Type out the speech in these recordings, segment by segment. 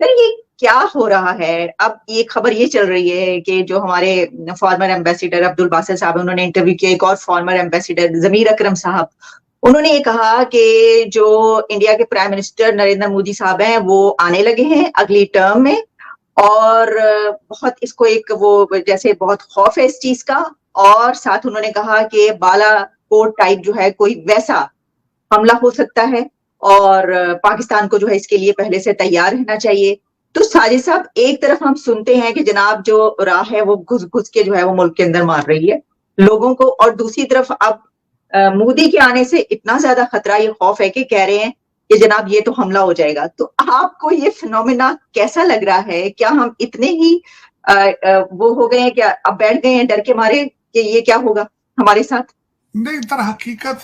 Sir ये क्या हो रहा है? अब ये खबर ये चल रही है कि जो हमारे फॉर्मर एम्बेसिडर अब्दुल बासित साहब हैं, उन्होंने इंटरव्यू किया एक और फॉर्मर एम्बेसिडर जमीर अकरम साहब। उन्होंने ये कहा कि जो इंडिया के प्राइम मिनिस्टर नरेंद्र मोदी साहब हैं वो आने लगे हैं अगली टर्म में, और बहुत इसको एक वो जैसे बहुत खौफ है इस चीज का। और साथ उन्होंने कहा कि बालाकोट टाइप जो है कोई वैसा हमला हो सकता है, और पाकिस्तान को जो है इसके लिए पहले से तैयार रहना चाहिए। तो साजिद साहब, एक तरफ हम सुनते हैं कि जनाब जो राह है वो घुस घुस के जो है वो मुल्क के अंदर मार रही है लोगों को, और दूसरी तरफ अब मोदी के आने से इतना ज्यादा खतरा, ये खौफ है कि कह रहे हैं कि जनाब ये तो हमला हो जाएगा। तो आपको ये फिनोमिना कैसा लग रहा है? क्या हम इतने ही वो हो गए हैं, क्या अब बैठ गए हैं डर के मारे कि ये क्या होगा हमारे साथ? नहीं, दर हकीकत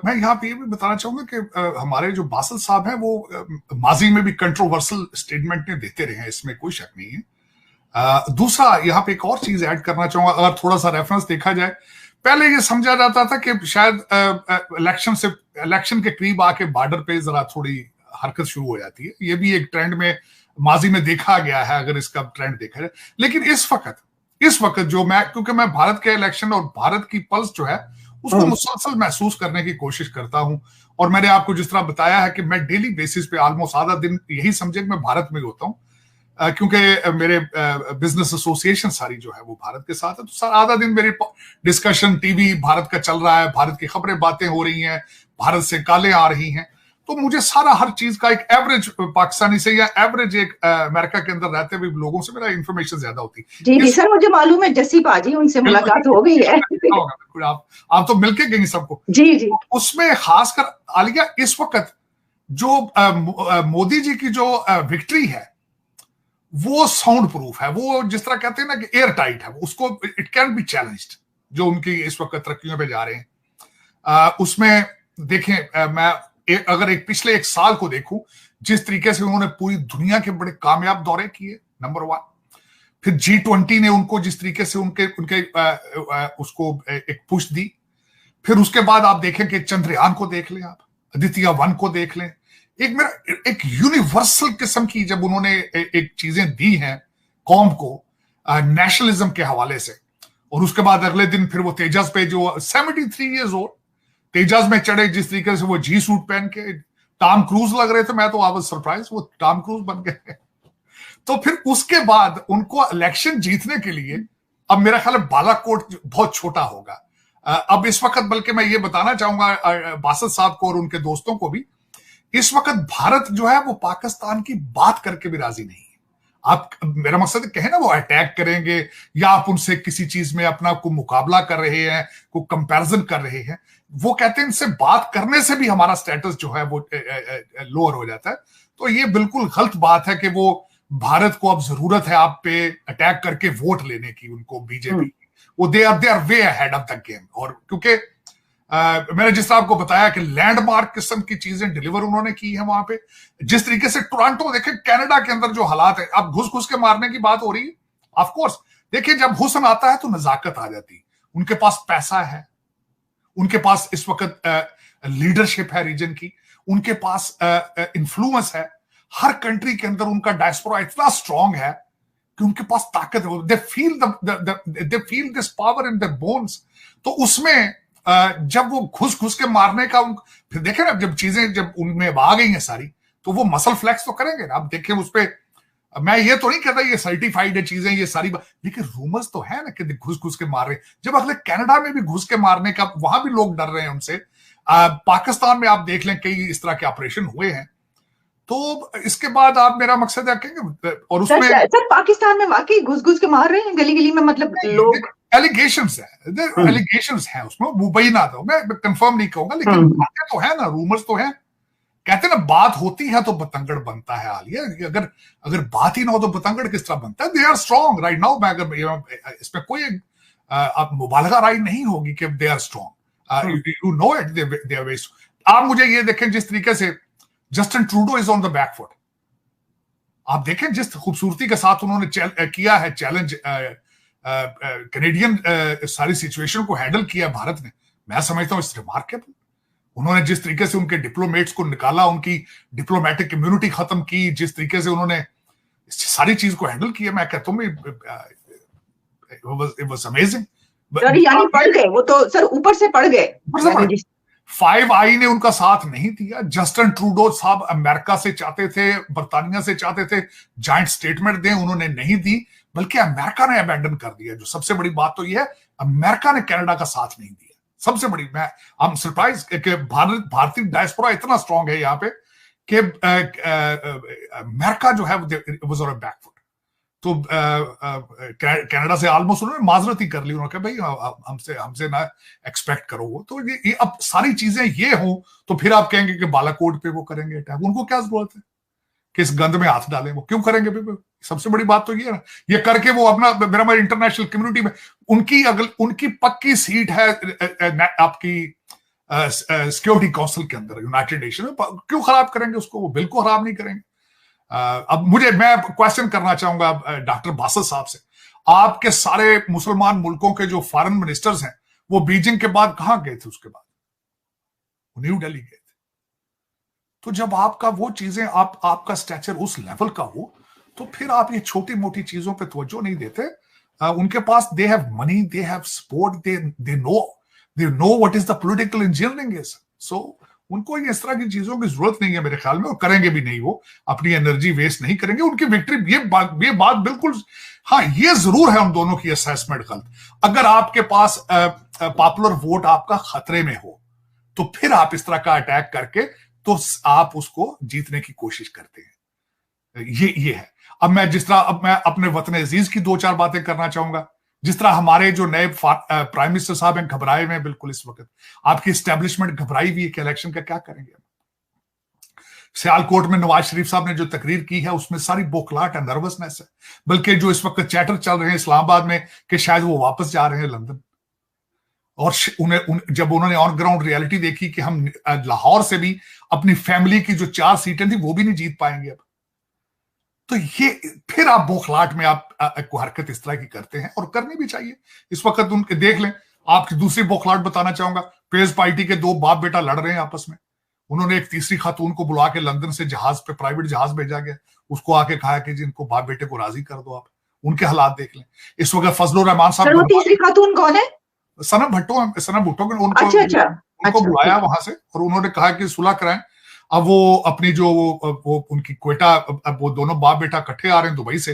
मैं यहाँ पे ये भी बताना चाहूंगा कि हमारे जो बासल साहब हैं वो माजी में भी कंट्रोवर्सल स्टेटमेंट देते रहे हैं, इसमें कोई शक नहीं है। दूसरा यहाँ पे एक और चीज ऐड करना चाहूंगा, अगर थोड़ा सा रेफरेंस देखा जाए, पहले ये समझा जाता था कि शायद इलेक्शन के करीब आके बॉर्डर पे जरा थोड़ी हरकत शुरू हो जाती है। ये भी एक ट्रेंड में माजी में देखा गया है, अगर इसका ट्रेंड देखा जाए। लेकिन इस वक्त जो क्योंकि मैं भारत के इलेक्शन और भारत की पल्स जो है उसको मुसलसल महसूस करने की कोशिश करता हूं, और मैंने आपको जिस तरह बताया है कि मैं डेली बेसिस पे ऑलमोस्ट आधा दिन यही समझे कि मैं भारत में होता हूं, क्योंकि मेरे बिजनेस एसोसिएशन सारी जो है वो भारत के साथ है। तो आधा दिन मेरी डिस्कशन टीवी भारत का चल रहा है, भारत की खबरें बातें हो रही हैं, भारत से कॉलें आ रही हैं। तो मुझे सारा हर चीज का एक एवरेज पाकिस्तानी से या एवरेज एक अमेरिका के अंदर रहते हुए लोगों से मेरा इंफॉर्मेशन ज्यादा होती है। जी जी सर, मुझे मालूम है, जस्सी बाजी उनसे मुलाकात हो गई है। बिल्कुल, आप तो मिलके गई सबको। जी जी। उसमें खासकर आलिया इस वक्त जो मोदी जी की जो विक्ट्री है वो साउंड प्रूफ है, वो जिस तरह कहते हैं ना कि एयर टाइट है, उसको इट कैन बी चैलेंज्ड। जो उनकी इस वक्त तरक्कियों पे जा रहे हैं उसमें देखें, मैं अगर एक पिछले एक साल को देखूं, जिस तरीके से उन्होंने पूरी दुनिया के बड़े कामयाब दौरे किए, नंबर 1। फिर G20 ने उनको जिस तरीके से उनके उसको एक पुश दी। फिर उसके बाद आप देखें कि चंद्रयान को देख लें, आप आदित्य 1 को देख लें। एक यूनिवर्सल किस्म की जब उन्होंने एक चीजें दी हैं कौम को नेशनलिज्म के हवाले से, और उसके बाद अगले दिन फिर वो तेजस पे जो 73 ईयर्स ओल्ड तेजस में चढ़े, जिस तरीके से वो जी सूट पहन के टॉम क्रूज लग रहे थे, मैं तो आई वाज सरप्राइज वो टॉम क्रूज बन गए। तो फिर उसके बाद उनको इलेक्शन जीतने के लिए अब मेरा ख्याल है बालाकोट बहुत छोटा होगा अब इस वक्त। बल्कि मैं ये बताना चाहूंगा बासत साहब को और उनके दोस्तों को भी, इस वक्त भारत जो है वो पाकिस्तान की बात करके भी राजी नहीं है। आप, मेरा मकसद कहे ना, वो अटैक करेंगे या आप उनसे किसी चीज में अपना को मुकाबला कर रहे हैं, को कंपैरिजन कर रहे हैं, वो कहते हैं इनसे बात करने से भी हमारा स्टेटस जो है वो लोअर हो जाता है। तो ये बिल्कुल गलत बात है कि वो भारत को अब जरूरत है आप पे अटैक करके वोट लेने की, उनको बीजेपी वो they are way ahead of the game. और क्योंकि मैंने जिस तरह आपको बताया कि लैंडमार्क किस्म की चीजें डिलीवर उन्होंने की है वहां पे, जिस तरीके से टोरंटो देखें, कनाडा के अंदर जो हालात है, अब घुस घुस के मारने की बात हो रही है। ऑफ कोर्स देखिए, जब हुस्न आता है तो नजाकत आ जाती है। उनके पास पैसा है, उनके पास इस वक्त लीडरशिप है रीजन की, उनके पास इन्फ्लुएंस है। हर कंट्री के अंदर उनका डायस्पोरा इतना स्ट्रांग है कि उनके पास ताकत है। They feel this power in their bones. तो उसमें जब वो घुस घुस के मारने का फिर देखें ना, जब चीजें जब उनमें आ गई हैं सारी, तो वो मसल फ्लेक्स तो करेंगे ना। आप देखें उस पर, मैं ये तो नहीं कहता ये सर्टिफाइड है चीजें ये सारी, लेकिन रूमर्स तो है ना कि घुस घुस के मार रहे हैं। जब अगले कनाडा में भी घुस के मारने का, वहां भी लोग डर रहे हैं उनसे। पाकिस्तान में आप देख लें कई इस तरह के ऑपरेशन हुए हैं। तो इसके बाद आप, मेरा मकसद है कहेंगे, और उसमें सर पाकिस्तान में वाकई घुस घुस के मार रहे हैं गली गली में, मतलब लोग एलिगेशंस है उसमें, मुंबई ना तो मैं कंफर्म नहीं कहूंगा, लेकिन बातें तो है ना, रूमर्स तो है। कहते ना बात होती है तो बतंगड़ बनता है। आलिया, अगर बात ही ना हो तो बतंगड़ किस तरह बनता है? They are strong right now. मैं अगर इसमें कोई आप मुबालगा राय नहीं होगी कि they are strong, you know it, they are very. आप मुझे ये देखें जिस तरीके से Justin Trudeau is on the back foot. आप देखें जिस खूबसूरती के साथ उन्होंने किया है चैलेंज, कैनेडियन सारी सिचुएशन को हैंडल किया भारत ने, मैं समझता हूं इट्स रिमार्केबल। उन्होंने जिस तरीके से उनके डिप्लोमेट्स को निकाला, उनकी डिप्लोमेटिक कम्युनिटी खत्म की, जिस तरीके से उन्होंने सारी चीज को हैंडल किया। मैं कहता हूँ इट वाज अमेजिंग। यानी पढ़ गए वो तो सर, ऊपर से पढ़ गए। 5i ने उनका साथ नहीं दिया। जस्टिन ट्रूडो साहब अमेरिका से चाहते थे, बर्तानिया से चाहते थे जॉइंट स्टेटमेंट दें, उन्होंने नहीं दी, बल्कि अमेरिका ने अबैंडन कर दिया। जो सबसे बड़ी बात तो यह है, अमेरिका ने कनाडा का साथ नहीं दिया। सबसे बड़ी, मैं हम सरप्राइज कि भारतीय डायस्पोरा इतना स्ट्रांग है यहाँ पे कि अमेरिका जो है was on a back foot. तो कनाडा से ऑलमोस्ट उन्होंने माजरत ही कर ली। उन्होंने कहा भाई हमसे ना एक्सपेक्ट करो वो। तो ये अब सारी चीजें ये हो तो फिर आप कहेंगे कि बालाकोट पे वो करेंगे अटैक। उनको क्या जरूरत है कि इस गंद में हाथ डालें? वो क्यों करेंगे? सबसे बड़ी बात तो ये है ना, ये करके वो अपना मेरा इंटरनेशनल कम्युनिटी में उनकी पक्की सीट है आपकी सिक्योरिटी काउंसिल के अंदर, यूनाइटेड नेशन में। क्यों खराब करेंगे उसको? वो बिल्कुल खराब नहीं करेंगे। अब मैं क्वेश्चन करना चाहूंगा डॉक्टर बासत साहब से। आपके सारे मुसलमान मुल्कों के जो फॉरेन मिनिस्टर्स हैं वो बीजिंग के बाद कहां गए थे? उसके बाद वो न्यू दिल्ली गए थे। तो जब आपका वो चीजें आपका स्टैचर उस लेवल का हो तो फिर आप ये छोटी मोटी चीजों पे तवज्जो नहीं देते। उनके पास they have money, they have support, they know what is the political engineering is. So उनको इस तरह की चीजों की जरूरत नहीं है मेरे ख्याल में, और करेंगे भी नहीं। वो अपनी एनर्जी वेस्ट नहीं करेंगे। उनकी विक्ट्री, ये बात बिल्कुल, हाँ ये जरूर है उन दोनों की असेसमेंट गलत। अगर आपके पास पॉपुलर वोट आपका खतरे में हो तो फिर आप इस तरह का अटैक करके तो आप उसको जीतने की कोशिश करते हैं। ये है। अब मैं अपने वतन अजीज की 2-4 बातें करना चाहूंगा। जिस तरह हमारे जो नए प्राइम मिनिस्टर साहब हैं, घबराए हुए हैं बिल्कुल इस वक्त। आपकी एस्टेब्लिशमेंट घबराई हुई है कि इलेक्शन का क्या करेंगे। सियालकोट में नवाज शरीफ साहब ने जो तकरीर की है उसमें सारी बौखलाहट है, नर्वसनेस है। बल्कि जो इस वक्त चैटर चल रहे हैं इस्लामाबाद में कि शायद वो वापस जा रहे हैं लंदन। और जब उन्होंने ऑन ग्राउंड रियलिटी देखी कि हम लाहौर से भी अपनी फैमिली की जो 4 सीटें थी वो भी नहीं जीत पाएंगे अब, तो ये फिर आप बौखलाहट में आप हरकत इस तरह की करते हैं, और करनी भी चाहिए। इस वक्त उनके देख लें। आपकी दूसरी बौखलाहट बताना चाहूंगा। पेज पार्टी के 2 बाप बेटा लड़ रहे हैं आपस में। उन्होंने एक तीसरी खातून को बुला के लंदन से जहाज पे, प्राइवेट जहाज भेजा गया, उसको आके कहा कि जिनको बाप बेटे को राजी कर दो आप। उनके हालात देख लें इस वक्त। फजलुर रहमान साहब, तीसरी खातून कौन है? सनम भुट्टो उनको अच्छा, बुलाया वहां से और उन्होंने कहा कि सुलह कराएं। अब वो अपनी जो वो उनकी क्वेटा, अब वो दोनों बाप बेटा इकट्ठे आ रहे हैं दुबई से,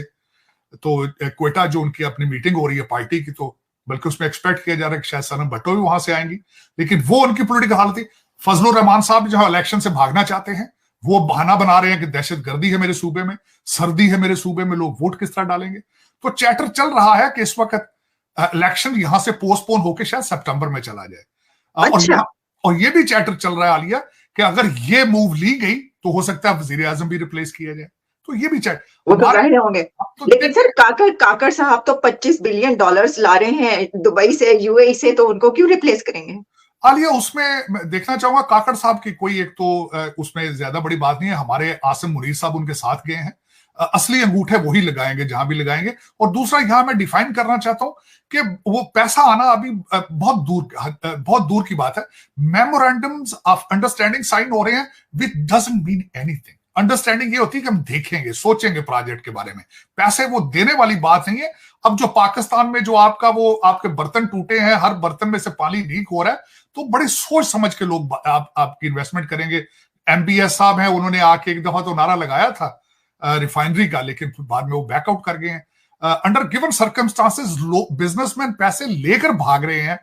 तो क्वेटा जो उनकी अपनी मीटिंग हो रही है पार्टी की, तो बल्कि उसमें एक्सपेक्ट किया जा रहा है कि शायद सनम भुट्टो भी वहां से आएंगी। लेकिन वो उनकी पॉलिटिकल हालत थी। फजलुर रहमान साहब जो इलेक्शन से भागना चाहते हैं, वो बहाना बना रहे हैं कि दहशतगर्दी है मेरे सूबे में, सर्दी है मेरे सूबे में, लोग वोट किस तरह डालेंगे। तो चैटर चल रहा है कि इस वक्त इलेक्शन यहां से पोस्टपोन होकर शायद सितंबर में चला जाए। अच्छा। और ये भी चैटर चल रहा है आलिया कि अगर ये मूव ली गई तो हो सकता है वजीर आजम भी रिप्लेस किया जाए। तो ये भी चैट वो तो रहे होंगे। लेकिन सर काकर साहब तो $25 बिलियन ला रहे हैं दुबई से, यूएई से, तो उनको क्यों रिप्लेस करेंगे? आलिया उसमें देखना चाहूंगा काकड़ साहब की कोई एक तो उसमें ज्यादा बड़ी बात नहीं है। हमारे आसिम मुनीर साहब उनके साथ गए हैं। असली अंगूठे वही लगाएंगे जहां भी लगाएंगे। और दूसरा यहां मैं डिफाइन करना चाहता हूं कि वो पैसा आना अभी बहुत दूर की बात है। मेमोरेंडम्स ऑफ अंडरस्टैंडिंग साइन हो रहे हैं विच डजंट मीन एनीथिंग। अंडरस्टैंडिंग ये होती है कि हम देखेंगे, सोचेंगे प्रोजेक्ट के बारे में, पैसे वो देने वाली बात नहीं है। अब जो पाकिस्तान में जो आपके बर्तन टूटे हैं, हर बर्तन में से पानी लीक हो रहा है, तो बड़े सोच समझ के लोग आपकी इन्वेस्टमेंट करेंगे। MBS साहब हैं, उन्होंने आके एक दफा तो नारा लगाया था रिफाइनरी का, लेकिन बाद में वो बैकआउट कर गए हैं। अंडर गिवन सर्कमस्टांसेस बिजनेसमैन पैसे लेकर भाग रहे हैं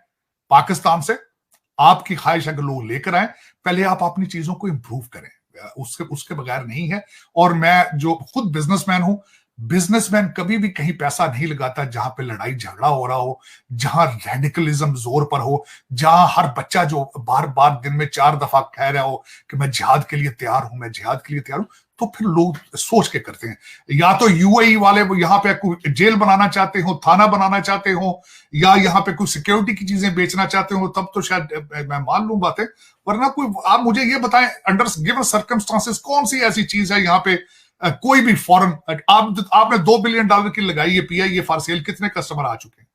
पाकिस्तान से। आपकी ख्वाहिश अगर लोग लेकर आए, पहले आप अपनी चीजों को इंप्रूव करें, उसके बगैर नहीं है। और मैं जो खुद बिजनेसमैन हूं, बिजनेसमैन कभी भी कहीं पैसा नहीं लगाता जहां पे लड़ाई झगड़ा हो रहा हो, जहां रेडिकलिज्म जोर पर हो, जहां हर बच्चा जो बार बार दिन में 4 दफा कह रहा हो कि मैं जिहाद के लिए तैयार हूं, मैं जिहाद के लिए तैयार हूं। तो फिर लोग सोच के करते हैं। या तो यूएई वाले यहाँ पे कोई जेल बनाना चाहते हो, थाना बनाना चाहते हो, या यहाँ पे कोई सिक्योरिटी की चीजें बेचना चाहते हो, तब तो शायद मैं मान लूं बातें। वरना कोई, आप मुझे ये बताएं अंडर गिवन सर्कमस्टांसेस कौन सी ऐसी चीज है यहाँ पे कोई भी फॉरेन, आपने $2 बिलियन की लगाई है PIA फॉर सेल, कितने कस्टमर आ चुके हैं?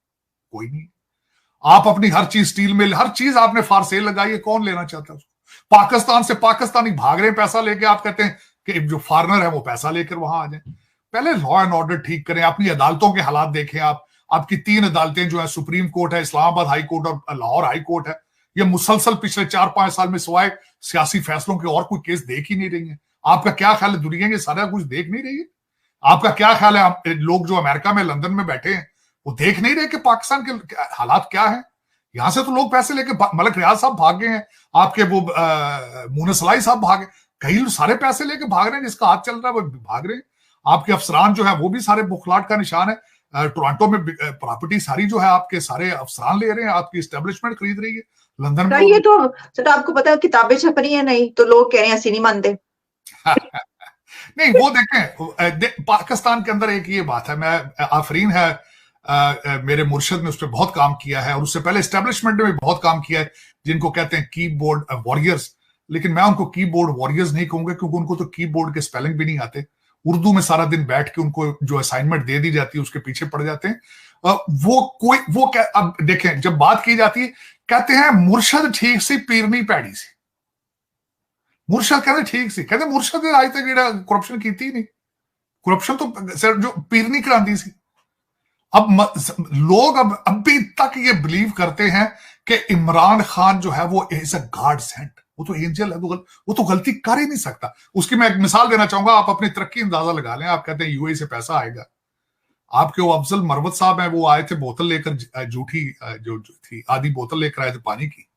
कोई नहीं। आप अपनी हर चीज, स्टील मिल, हर चीज आपने फॉर सेल लगाई है, कौन लेना चाहता है उसको? पाकिस्तान से पाकिस्तानी भाग रहे हैं पैसा लेके, आप कहते हैं कि जो फॉरेनर है वो पैसा लेकर वहां आ जाए। पहले लॉ एंड ऑर्डर ठीक करें, अपनी अदालतों के हालात देखें। आप, आपकी 3 अदालतें जो है, सुप्रीम कोर्ट है, इस्लामाबाद हाई कोर्ट और लाहौर हाई कोर्ट है, ये मुसलसल पिछले 4-5 साल में सिवाय सियासी फैसलों के और कोई केस देख ही नहीं रही है। आपका क्या ख्याल है, दुनिया के सारा कुछ देख नहीं रही है? आपका क्या ख्याल है, लोग जो अमेरिका में, लंदन में बैठे हैं, वो देख नहीं रहे कि पाकिस्तान के हालात क्या है? यहां से तो लोग पैसे लेके, मलक रियाज साहब भाग गए हैं, आपके वो मुनस सलाई साहब भागे, कई सारे पैसे लेके भाग रहे हैं, जिसका हाथ चल रहा है वो भाग रहे हैं। आपके अफसरान जो है वो भी सारे बुखलाट का निशान है। टोरंटो में प्रॉपर्टी सारी जो है आपके सारे अफसरान ले रहे हैं, आपकी एस्टेब्लिशमेंट खरीद रही है। लंदन में ये तो सर आपको पता है किताबें छप रही है, नहीं तो लोग कह रहे हैं असली नहीं मानते। नहीं, वो देखें, पाकिस्तान के अंदर एक ये बात है, मैं आफरीन है मेरे मुर्शद ने उस पर बहुत काम किया है, और उससे पहले एस्टेब्लिशमेंट ने भी बहुत काम किया है, जिनको कहते हैं कीबोर्ड वॉरियर्स। लेकिन मैं उनको कीबोर्ड वॉरियर्स नहीं कहूंगा, क्योंकि उनको तो कीबोर्ड के स्पेलिंग भी नहीं आते। उर्दू में सारा दिन बैठ के उनको जो असाइनमेंट दे दी जाती है उसके पीछे पड़ जाते हैं। अब देखें, जब बात की जाती है, कहते हैं मुर्शद ठीक सी पीरनी पैड़ी सी। मुर्शद कहते ठीक सी, कहते मुर्शद ने आज तक करप्शन की थी नहीं, करप्शन तो सर जो पीरनी करांदी सी। अब लोग अब भी तक ये बिलीव करते हैं कि इमरान खान जो है वो इज अ गॉड सेंट, वो तो एंजल है, वो तो गलती कर ही नहीं सकता। उसकी मैं एक मिसाल देना चाहूंगा, आप अपनी तरक्की अंदाजा लगा लें। आप कहते हैं यूएई से पैसा आएगा, आपके वो अफजल मरवत साहब हैं, वो आए थे बोतल लेकर, झूठी जो थी, आधी बोतल लेकर आए थे पानी की।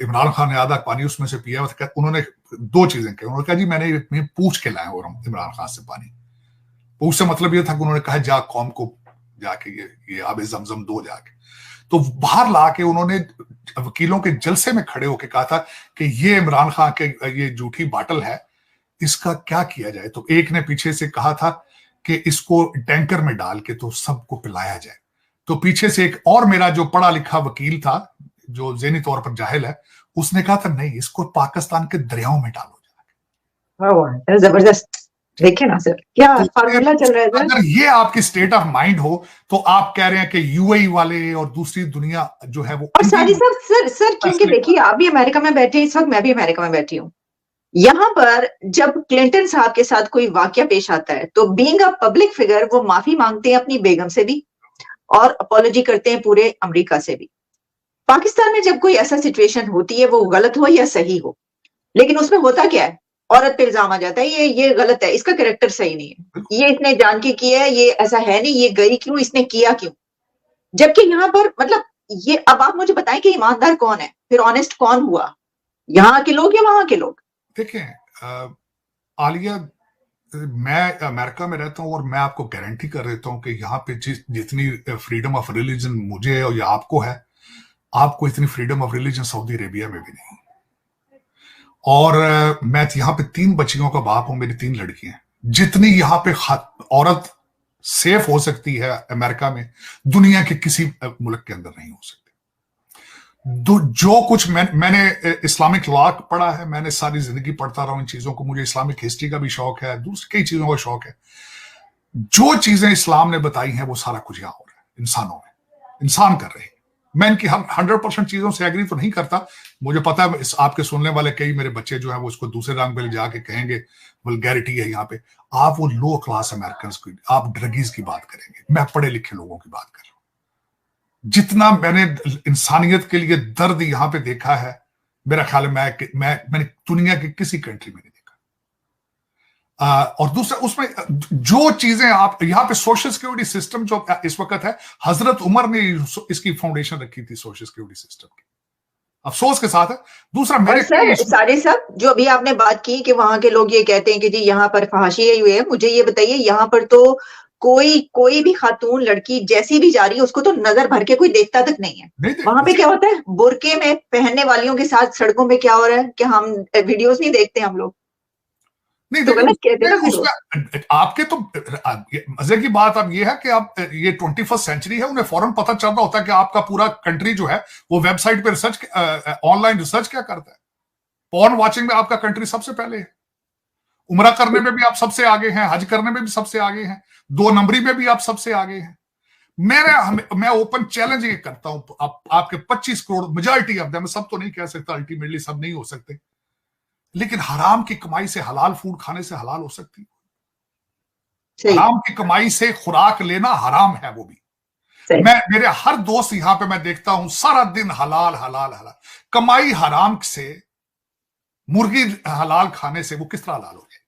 इमरान खान ने आधा पानी उसमें से पिया। उन्होंने 2 चीजें कही। उन्होंने कहा जी मैंने पूछ के लाया और इमरान खान से पानी। पूछ से मतलब ये था कि उन्होंने कहा जा कौम को जाके ये आबे जमजम दो जाके। तो बाहर ला के उन्होंने वकीलों के जलसे में खड़े होकर कहा था कि ये इमरान खान के ये झूठी बाटल है, इसका क्या किया जाए। तो एक ने पीछे से कहा था कि इसको टैंकर में डाल के तो सबको पिलाया जाए। तो पीछे से एक और मेरा जो पढ़ा लिखा वकील था, जो ज़हनी तौर पर जाहिल है, उसने कहा था नहीं, इसको पाकिस्तान के दरियाओं में डालो जाके। जबरदस्त। देखे ना सर क्या फार्मूला चल रहा है सर। अगर ये आपकी स्टेट ऑफ माइंड हो तो आप कह रहे हैं कि यूएई वाले और दूसरी दुनिया जो है वो। और साजिद साहब सर क्योंकि देखिए आप भी अमेरिका में बैठे हैं इस वक्त, मैं भी अमेरिका में बैठी हूँ। यहाँ पर जब क्लिंटन साहब के साथ कोई वाकया पेश आता है तो बीइंग अ पब्लिक फिगर वो माफी मांगते हैं अपनी बेगम से भी और अपॉलॉजी करते हैं पूरे अमेरिका से भी। पाकिस्तान में जब कोई ऐसा सिचुएशन होती है, वो गलत हो या सही हो, लेकिन उसमें होता क्या है, औरत पे इल्जाम आ जाता है ये गलत है, इसका कैरेक्टर सही नहीं है, ये इसने जान के किया है, ये ऐसा है नहीं, ये गई क्यों, इसने किया क्यों। जबकि यहाँ पर मतलब ये, अब आप मुझे बताएं कि ईमानदार कौन है, फिर ऑनेस्ट कौन हुआ, यहाँ के लोग या वहां के लोग। देखें आलिया, मैं अमेरिका में रहता हूं और मैं आपको गारंटी कर देता हूं कि यहाँ पे जितनी फ्रीडम ऑफ रिलीजन मुझे और या आपको है, आपको इतनी freedom of religion Saudi Arabia में भी नहीं। और मैं यहाँ पे 3 बच्चियों का बाप हूं, मेरी 3 लड़कियां। जितनी यहाँ पे औरत सेफ हो सकती है अमेरिका में, दुनिया के किसी मुल्क के अंदर नहीं हो सकती। जो कुछ मैंने इस्लामिक लॉ पढ़ा है, मैंने सारी जिंदगी पढ़ता रहा हूं इन चीजों को, मुझे इस्लामिक हिस्ट्री का भी शौक है, दूसरी कई चीजों का शौक है। जो चीजें इस्लाम ने बताई हैं वो सारा कुछ यहाँ हो रहा है इंसानों में, इंसान कर रहे हैं। मैं इनकी 100% चीजों से एग्री तो नहीं करता, मुझे पता है आपके सुनने वाले कई मेरे बच्चे जो हैं वो इसको दूसरे रंग पे ले जाके कहेंगे वल्गैरिटी है यहाँ पे। आप वो लो क्लास अमेरिकन की, आप ड्रगीज की बात करेंगे, मैं पढ़े लिखे लोगों की बात कर रहा हूं। जितना मैंने इंसानियत के लिए दर्द यहाँ पे देखा है, मेरा ख्याल है मैंने दुनिया की किसी कंट्री में नहीं देखा। और दूसरा उसमें जो चीजें आप यहाँ पे सोशल सिक्योरिटी सिस्टम जो इस वक्त है, हजरत उमर ने इसकी फाउंडेशन रखी थी सोशल सिक्योरिटी सिस्टम की, अफसोस के साथ है। दूसरा मेरे सर सारे सब जो अभी आपने बात की कि वहां के लोग ये कहते हैं कि जी यहाँ पर फहाशी हुई है, मुझे ये बताइए यहाँ पर तो कोई भी खातून लड़की जैसी भी जा रही है उसको तो नजर भर के कोई देखता तक नहीं है। वहां पे क्या होता है, बुरके में पहनने वालियों के साथ सड़कों पे क्या हो रहा है कि हम वीडियोस नहीं देखते हम लोग नहीं, तो गलत कहते हैं उसमें आपके तो मजे की बात अब ये है कि आप ये 21st सेंचुरी है, उन्हें फौरन पता चल रहा होता है कि आपका पूरा कंट्री जो है वो वेबसाइट पे रिसर्च, ऑनलाइन रिसर्च क्या करता है। पॉर्न वॉचिंग में आपका कंट्री सबसे पहले है, उम्रा करने में भी आप सबसे आगे हैं, हज करने में भी सबसे आगे हैं, 2 नंबरी में भी आप सबसे आगे हैं। मैं ओपन चैलेंज ये करता हूं, आपके 25 करोड़ मेजॉरिटी ऑफ देम, सब तो नहीं कह सकता, अल्टीमेटली सब नहीं हो सकते, लेकिन हराम की कमाई से हलाल फूड खाने से हलाल हो सकती है। हराम की कमाई से खुराक लेना हराम है वो भी। मैं मेरे हर दोस्त यहां पे मैं देखता हूं सारा दिन हलाल हलाल हलाल, कमाई हराम से, मुर्गी हलाल खाने से वो किस तरह हलाल हो गए।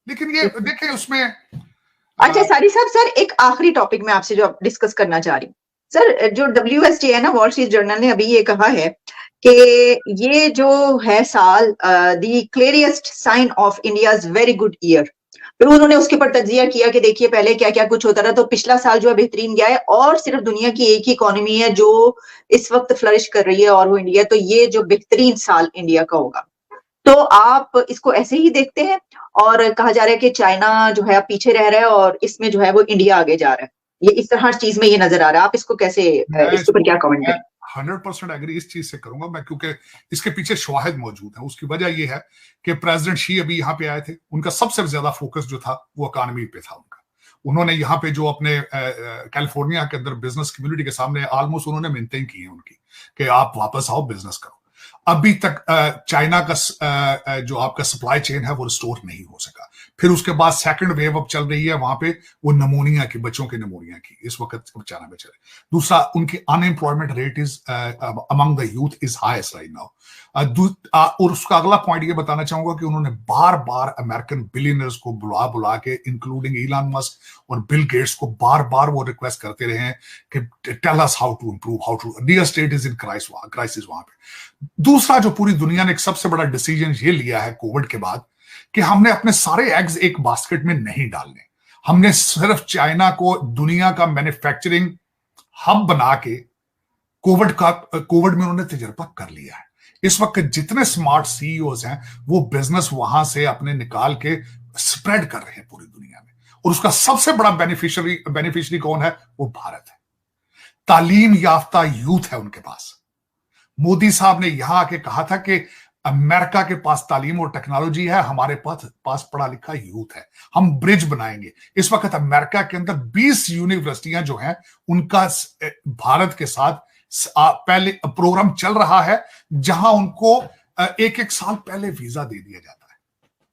लेकिन ये देखिए उसमें अच्छा सारी साहब, सर एक आखिरी टॉपिक मैं आपसे जो डिस्कस करना चाह रही हूँ सर, जो WSJ है ना, वॉल स्ट्रीट जर्नल ने अभी ये कहा है कि ये जो है साल the clearest sign of India's very good year. फिर उन्होंने उसके ऊपर तज्जिया किया कि देखिए पहले क्या क्या कुछ होता रहा, तो पिछला साल जो है बेहतरीन गया है और सिर्फ दुनिया की एक ही इकोनॉमी है जो इस वक्त फ्लरिश कर रही है और वो इंडिया, तो ये जो बेहतरीन साल इंडिया का होगा। तो आप इसको ऐसे ही देखते हैं? और कहा जा रहा है कि चाइना जो है पीछे रह रहा है और इसमें जो है वो इंडिया आगे जा रहा है, ये इस तरह हर चीज में ये नजर आ रहा है। आप इसको कैसे, इसके ऊपर क्या कमेंट करें? 100% एग्री इस चीज से करूंगा मैं, क्योंकि इसके पीछे शवाहिद मौजूद है। उसकी वजह यह है कि प्रेसिडेंट शी अभी यहाँ पे आए थे, उनका सबसे ज्यादा फोकस जो था वो इकॉनमी पे था उनका। उन्होंने यहाँ पे जो अपने कैलिफोर्निया के अंदर बिजनेस कम्युनिटी के सामने ऑलमोस्ट उन्होंने मिन्नतें की हैं उनकी कि आप वापस आओ, बिजनेस करो। अभी तक चाइना का जो आपका सप्लाई चेन है वो रिस्टोर नहीं हो सका। फिर उसके बाद सेकंड वेव अब चल रही है वहां पे, वो नमूनिया की, बच्चों के नमूनिया की इस वक्त चाइना में चले। दूसरा, उनकी unemployment rate is among the youth is highest right now. और उसका अगला पॉइंट ये बताना चाहूंगा कि उन्होंने बार बार अमेरिकन बिलियनर्स को बुला बुला के, इंक्लूडिंग इलॉन मस्क और बिल गेट्स को, बार बार वो रिक्वेस्ट करते रहे हैं कि tell us how to improve, how to, real estate is in crisis वहां पे। दूसरा, जो पूरी दुनिया ने एक सबसे बड़ा डिसीजन ये लिया है कोविड के बाद कि हमने अपने सारे एग्स एक बास्केट में नहीं डालने, हमने सिर्फ चाइना को दुनिया का मैन्युफैक्चरिंग हब बना के कोविड में उन्होंने तजर्बा कर लिया है। इस वक्त जितने स्मार्ट सीईओज हैं वो बिजनेस वहां से अपने निकाल के स्प्रेड कर रहे हैं पूरी दुनिया में, और उसका सबसे बड़ा बेनिफिशियरी कौन है? वो भारत है। तालीम याफ्ता यूथ है उनके पास। मोदी साहब ने यहां आके कहा था कि अमेरिका के पास तालीम और टेक्नोलॉजी है, हमारे पास पढ़ा लिखा यूथ है, हम ब्रिज बनाएंगे। इस वक्त अमेरिका के अंदर 20 यूनिवर्सिटियां जो हैं उनका भारत के साथ पहले प्रोग्राम चल रहा है, जहां उनको एक एक साल पहले वीजा दे दिया जाता है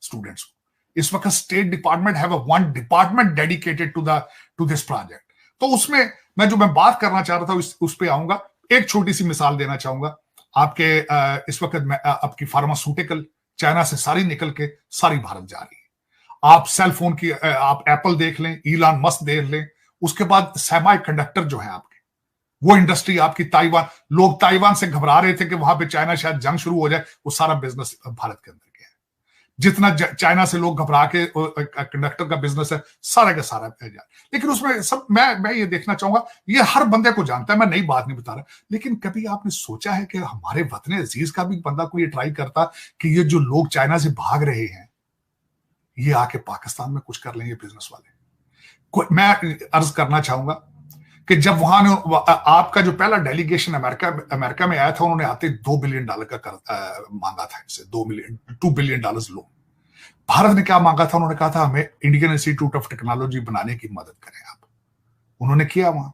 स्टूडेंट्स को। इस वक्त state department have one department dedicated to this project. तो उसमें मैं बात करना चाह रहा था उस पे आऊंगा। एक छोटी सी मिसाल देना चाहूंगा आपके, इस वक्त आपकी फार्मास्यूटिकल चाइना से सारी निकल के सारी भारत जा रही है। आप सेल फोन की, आप एप्पल देख लें, इलॉन मस्क देख लें, उसके बाद सेमी कंडक्टर जो है आपके, वो इंडस्ट्री आपकी ताइवान, लोग ताइवान से घबरा रहे थे कि वहां पे चाइना शायद जंग शुरू हो जाए, वो सारा बिजनेस भारत के अंदर गया है। जितना चाइना से लोग घबरा के कंडक्टर का बिजनेस है सारा का सारा जाए। लेकिन उसमें सब मैं ये देखना चाहूंगा, ये हर बंदे को जानता है, मैं नई बात नहीं बता रहा, लेकिन कभी आपने सोचा है कि हमारे वतन अजीज का भी बंदा कोई ट्राई करता कि ये जो लोग चाइना से भाग रहे हैं ये आके पाकिस्तान में कुछ कर लेंगे बिजनेस वाले? मैं अर्ज करना चाहूंगा कि जब वहां ने आपका जो पहला डेलीगेशन अमेरिका में आया था, उन्होंने आते $2 बिलियन का मांगा था इनसे, $2 बिलियन लोन। भारत ने क्या मांगा था? उन्होंने कहा था हमें इंडियन इंस्टीट्यूट ऑफ टेक्नोलॉजी बनाने की मदद करें आप। उन्होंने किया। वहां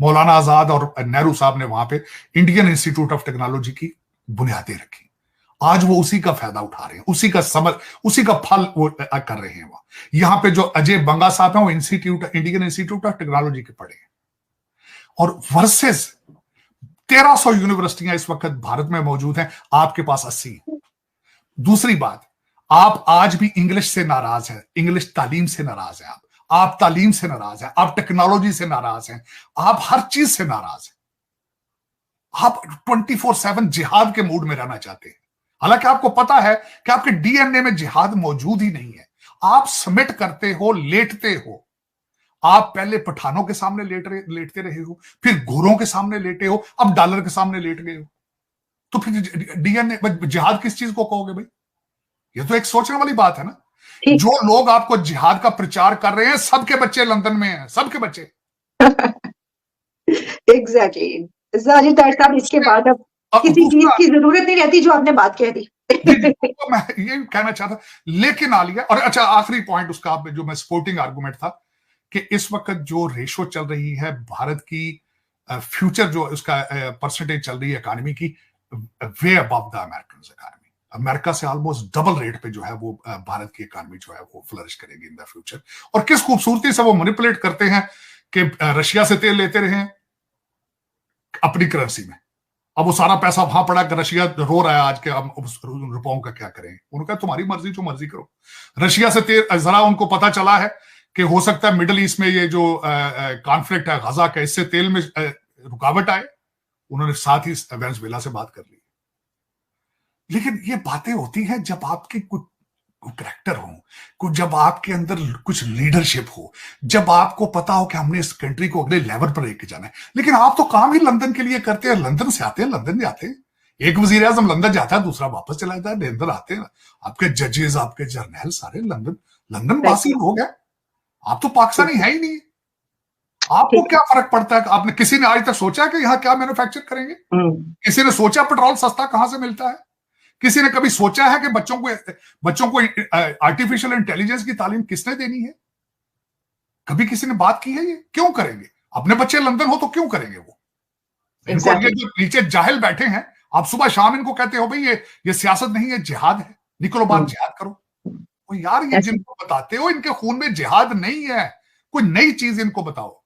मौलाना आजाद और नेहरू साहब ने वहां पे इंडियन इंस्टीट्यूट ऑफ टेक्नोलॉजी की बुनियादें रखी। आज वो उसी का फायदा उठा रहे हैं, उसी का फल वो कर रहे हैं। वहां यहां पे जो अजय बंगा साहब हैं वो इंडियन इंस्टीट्यूट ऑफ टेक्नोलॉजी के पढ़े हैं, और वर्सेस 1300 यूनिवर्सिटियां इस वक्त भारत में मौजूद हैं, आपके पास 80। दूसरी बात, आप आज भी इंग्लिश से नाराज हैं, इंग्लिश तालीम से नाराज हैं, आप तालीम से नाराज हैं, आप टेक्नोलॉजी से नाराज हैं, आप हर चीज से नाराज हैं। आप 24/7 जिहाद के मूड में रहना चाहते हैं, हालांकि आपको पता है कि आपके डीएनए में जिहाद मौजूद ही नहीं है। आप सबमिट करते हो, लेटते हो। आप पहले पठानों के सामने लेटते रहे हो, फिर घोरों के सामने लेटे हो, अब डॉलर के सामने लेट गए हो। तो फिर डीएनए जिहाद किस चीज को कहोगे भाई? ये तो एक सोचने वाली बात है ना। जो लोग आपको जिहाद का प्रचार कर रहे हैं, सबके बच्चे लंदन में हैं, सबके बच्चे। एग्जैक्टली। साहब, इसके बाद अब किसी चीज की जरूरत नहीं रहती जो आपने बात कह दी। तो मैं ये कहना चाहता, लेकिन आलिया, और अच्छा आखिरी पॉइंट उसका जो मैं सपोर्टिंग आर्गुमेंट था कि इस वक्त जो रेशो चल रही है भारत की फ्यूचर जो उसका परसेंटेज चल रही है इकोनॉमी की, वे above the American economy. America से ऑलमोस्ट डबल रेट पे जो है वो भारत की इकोनॉमी जो है वो फ्लरिश करेगी इन द फ्यूचर। और किस खूबसूरती से वो मैनिपुलेट करते हैं कि रशिया से तेल लेते रहे अपनी करेंसी में। अब वो सारा पैसा वहां पड़ा कि रशिया रो रहा है आज के, हम रुपयों का क्या करें। उनका तुम्हारी मर्जी, जो मर्जी करो। रशिया से तेल, जरा उनको पता चला है कि हो सकता है मिडिल ईस्ट में ये जो कॉन्फ्लिक्ट है गजा का, इससे तेल में रुकावट आए, उन्होंने साथ ही वेनेजुएला से बात कर ली। लेकिन ये बातें होती हैं जब आपके कुछ करैक्टर हो, कुछ जब आपके अंदर कुछ लीडरशिप हो, जब आपको पता हो कि हमने इस कंट्री को अगले लेवल पर लेके जाना है। लेकिन आप तो काम ही लंदन के लिए करते हैं, लंदन से आते हैं, लंदन जाते हैं। एक वजीर आजम लंदन जाता है, दूसरा वापस चला जाता है, लंदन आते हैं। आपके जजेस, आपके जर्नल सारे लंदन वासी लोग हैं। आप तो पाकिस्तानी है ही नहीं। आपको क्या फर्क पड़ता है? आपने किसी ने आज तक सोचा है कि यहाँ क्या मैन्युफैक्चर करेंगे? किसी ने सोचा पेट्रोल सस्ता कहां से मिलता है? किसी ने कभी सोचा है कि बच्चों को आर्टिफिशियल इंटेलिजेंस की तालीम किसने देनी है? कभी किसी ने बात की है? ये क्यों करेंगे? अपने बच्चे लंदन हो तो क्यों करेंगे वो? इनको ये जो नीचे जाहिल बैठे हैं, आप सुबह शाम इनको कहते हो भाई ये सियासत नहीं है, जिहाद है, निकलो बात जिहाद करो। तो यार ये जिनको बताते हो इनके खून में जिहाद नहीं है, कोई नई चीज इनको बताओ।